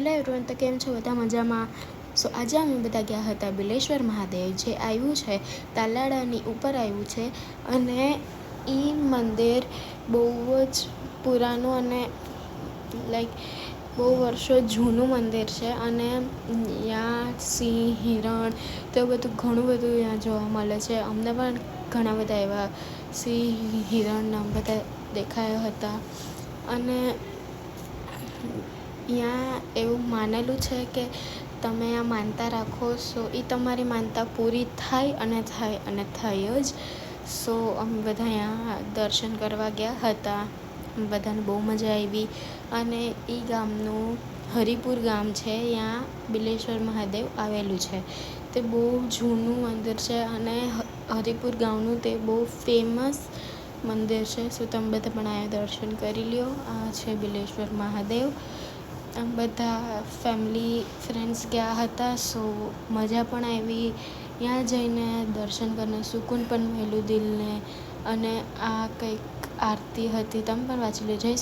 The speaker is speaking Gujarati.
હેલો એવરીવન, તો કેમ છો બધા? મજામાં? સો આજે અમે બધા ગયા હતા બિલેશ્વર મહાદેવ, જે આવ્યું છે તાલાળાની ઉપર આવ્યું છે. અને એ મંદિર બહુ જ પુરાનું અને લાઈક બહુ વર્ષો જૂનું મંદિર છે. અને ત્યાં સિંહ, હિરણ તો બધું ઘણું બધું ત્યાં જોવા મળે છે. અમને પણ ઘણા બધા એવા સિંહ, હિરણના બધા દેખાયા હતા. અને ત્યાં એવું માનેલું છે કે તમે આ માનતા રાખો સો એ તમારી માનતા પૂરી થાય અને થાય જ. સો અમે બધા ત્યાં દર્શન કરવા ગયા હતા. બધાને બહુ મજા આવી. અને એ ગામનું હરિપુર ગામ છે, ત્યાં બિલેશ્વર મહાદેવ આવેલું છે. તે બહુ જૂનું મંદિર છે અને હરિપુર ગામનું તે બહુ ફેમસ મંદિર છે. સો તમે બધા પણ અહીંયા દર્શન કરી લ્યો. આ છે બિલેશ્વર મહાદેવ. આમ બધા ફેમિલી ફ્રેન્ડ્સ ગયા હતા. સો મજા પણ આવી. ત્યાં જઈને દર્શન કરીને સુકૂન પણ મળ્યું દિલને. અને આ કંઈક આરતી હતી, તમે પણ વાંચી લો. જય